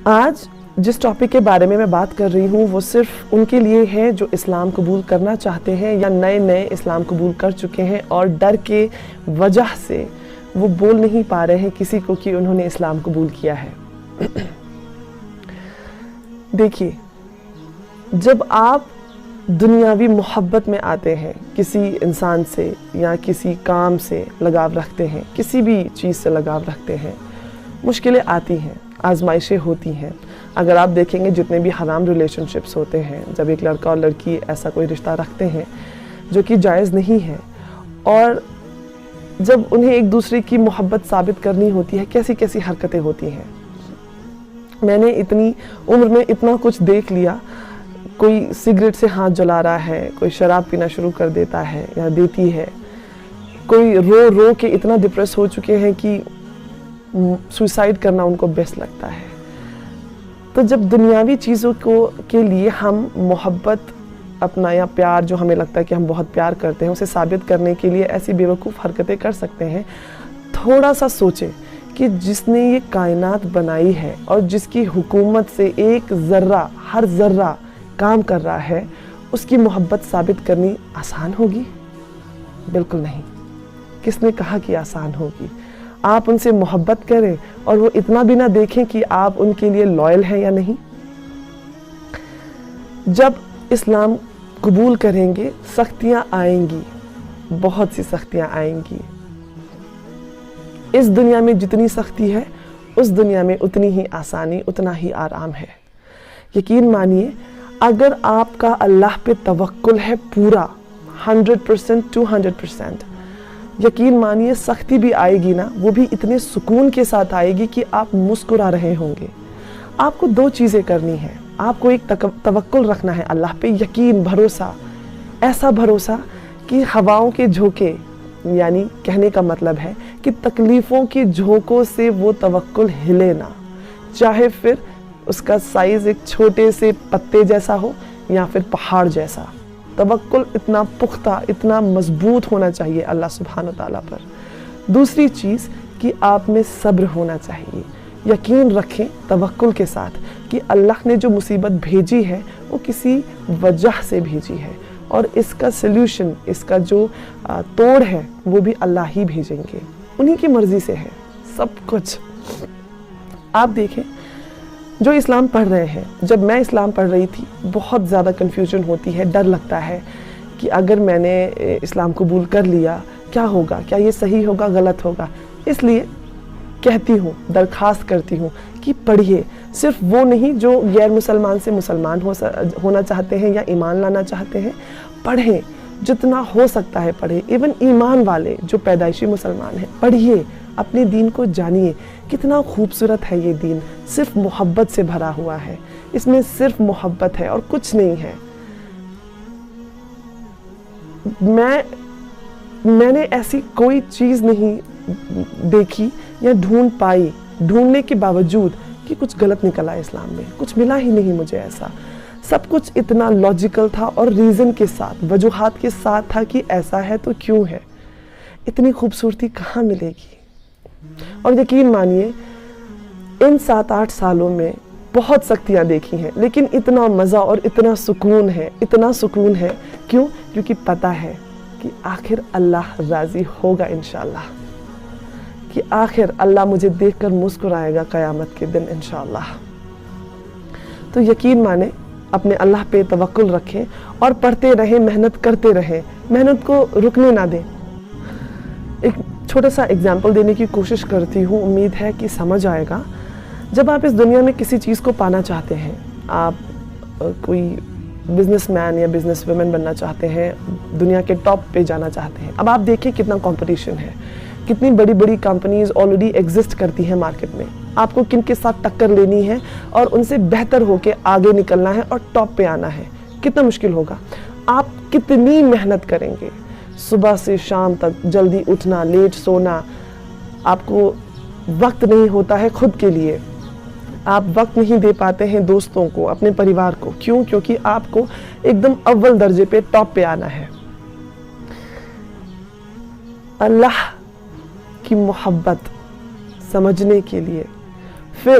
آج جس ٹاپک کے بارے میں بات کر رہی ہوں وہ صرف ان کے لیے ہے جو اسلام قبول کرنا چاہتے ہیں یا نئے اسلام قبول کر چکے ہیں اور ڈر کے وجہ سے وہ بول نہیں پا رہے ہیں کسی کو کہ انہوں نے اسلام قبول کیا ہے۔ دیکھیے، جب آپ دنیاوی محبت میں آتے ہیں، کسی انسان سے یا کسی کام سے لگاؤ رکھتے ہیں، کسی بھی چیز سے لگاؤ رکھتے ہیں، مشکلیں آتی ہیں، آزمائشیں ہوتی ہیں۔ اگر آپ دیکھیں گے جتنے بھی حرام ریلیشن شپس ہوتے ہیں، جب ایک لڑکا اور لڑکی ایسا کوئی رشتہ رکھتے ہیں جو کہ جائز نہیں ہے، اور جب انہیں ایک دوسرے کی محبت ثابت کرنی ہوتی ہے، کیسی کیسی حرکتیں ہوتی ہیں۔ میں نے اتنی عمر میں اتنا کچھ دیکھ لیا، کوئی سگریٹ سے ہاتھ جلا رہا ہے، کوئی شراب پینا شروع کر دیتا ہے یا دیتی ہے، کوئی رو رو کے اتنا ڈپریس ہو چکے ہیں کہ سوئسائڈ کرنا ان کو بیسٹ لگتا ہے۔ تو جب دنیاوی چیزوں کے لیے ہم محبت اپنا یا پیار جو ہمیں لگتا ہے کہ ہم بہت پیار کرتے ہیں اسے ثابت کرنے کے لیے ایسی بیوقوف حرکتیں کر سکتے ہیں، تھوڑا سا سوچیں کہ جس نے یہ کائنات بنائی ہے اور جس کی حکومت سے ایک ذرہ ہر ذرہ کام کر رہا ہے، اس کی محبت ثابت کرنی آسان ہوگی؟ بالکل نہیں۔ کس نے کہا کہ آسان ہوگی؟ آپ ان سے محبت کریں اور وہ اتنا بھی نہ دیکھیں کہ آپ ان کے لیے لائل ہیں یا نہیں۔ جب اسلام قبول کریں گے سختیاں آئیں گی، بہت سی سختیاں آئیں گی۔ اس دنیا میں جتنی سختی ہے اس دنیا میں اتنی ہی آسانی، اتنا ہی آرام ہے۔ یقین مانیے، اگر آپ کا اللہ پہ توکل ہے پورا 100% 200%، یقین مانیے سختی بھی آئے گی نا، وہ بھی اتنے سکون کے ساتھ آئے گی کہ آپ مسکرا رہے ہوں گے۔ آپ کو دو چیزیں کرنی ہیں، آپ کو ایک توکل رکھنا ہے اللہ پہ، یقین، بھروسہ، ایسا بھروسہ کہ ہواؤں کے جھونکے، یعنی کہنے کا مطلب ہے کہ تکلیفوں کے جھونکوں سے وہ توکل ہلے نہ، چاہے پھر اس کا سائز ایک چھوٹے سے پتے جیسا ہو یا پھر پہاڑ جیسا۔ توکل اتنا پختہ، اتنا مضبوط ہونا چاہیے اللہ سبحانہ تعالیٰ پر۔ دوسری چیز کہ آپ میں صبر ہونا چاہیے۔ یقین رکھیں توکل کے ساتھ کہ اللہ نے جو مصیبت بھیجی ہے وہ کسی وجہ سے بھیجی ہے، اور اس کا سلیوشن، اس کا جو توڑ ہے وہ بھی اللہ ہی بھیجیں گے، انہی کی مرضی سے ہے سب کچھ۔ آپ دیکھیں، جو اسلام پڑھ رہے ہیں، جب میں اسلام پڑھ رہی تھی بہت زیادہ کنفیوژن ہوتی ہے، ڈر لگتا ہے کہ اگر میں نے اسلام قبول کر لیا کیا ہوگا، کیا یہ صحیح ہوگا، غلط ہوگا۔ اس لیے کہتی ہوں، درخواست کرتی ہوں کہ پڑھیے، صرف وہ نہیں جو غیر مسلمان سے مسلمان ہونا چاہتے ہیں یا ایمان لانا چاہتے ہیں، پڑھیں، جتنا ہو سکتا ہے پڑھیں۔ ایون ایمان والے جو پیدائشی مسلمان ہیں، پڑھیے، اپنے دین کو جانیے، کتنا خوبصورت ہے یہ دین، صرف محبت سے بھرا ہوا ہے، اس میں صرف محبت ہے اور کچھ نہیں ہے۔ میں نے ایسی کوئی چیز نہیں دیکھی یا ڈھونڈ پائی، ڈھونڈنے کے باوجود، کہ کچھ غلط نکلا اسلام میں، کچھ ملا ہی نہیں مجھے ایسا۔ سب کچھ اتنا لاجیکل تھا اور ریزن کے ساتھ، وجوہات کے ساتھ تھا کہ ایسا ہے تو کیوں ہے۔ اتنی خوبصورتی کہاں ملے گی؟ اور یقین مانیے ان 7-8 سالوں میں بہت سختیاں دیکھی ہیں، لیکن اتنا مزہ اور اتنا سکون ہے، اتنا سکون ہے۔ کیوں؟ کیونکہ پتہ ہے کہ آخر اللہ راضی ہوگا انشاءاللہ، کہ آخر اللہ مجھے دیکھ کر مسکرائے گا قیامت کے دن انشاءاللہ۔ تو یقین مانیں، اپنے اللہ پہ توکل رکھیں اور پڑھتے رہیں، محنت کرتے رہیں، محنت کو رکنے نہ دیں۔ ایک چھوٹا سا اگزامپل دینے کی کوشش کرتی ہوں، امید ہے کہ سمجھ آئے گا۔ جب آپ اس دنیا میں کسی چیز کو پانا چاہتے ہیں، آپ کوئی بزنس مین یا بزنس ویمن بننا چاہتے ہیں، دنیا کے ٹاپ پہ جانا چاہتے ہیں، اب آپ دیکھیں کتنا کمپٹیشن ہے، کتنی بڑی بڑی کمپنیز آلریڈی ایگزسٹ کرتی ہیں مارکیٹ میں۔ آپ کو کن کے ساتھ ٹکر لینی ہے اور ان سے بہتر ہو کے آگے نکلنا ہے اور ٹاپ پہ آنا ہے، کتنا مشکل ہوگا۔ آپ کتنی محنت کریں گے، صبح سے شام تک، جلدی اٹھنا، لیٹ سونا، آپ کو وقت نہیں ہوتا ہے خود کے لیے، آپ وقت نہیں دے پاتے ہیں دوستوں کو، اپنے پریوار کو۔ کیوں؟ کیونکہ آپ کو ایک دم اول درجے پہ، ٹاپ پہ آنا ہے۔ اللہ کی محبت سمجھنے کے لیے، پھر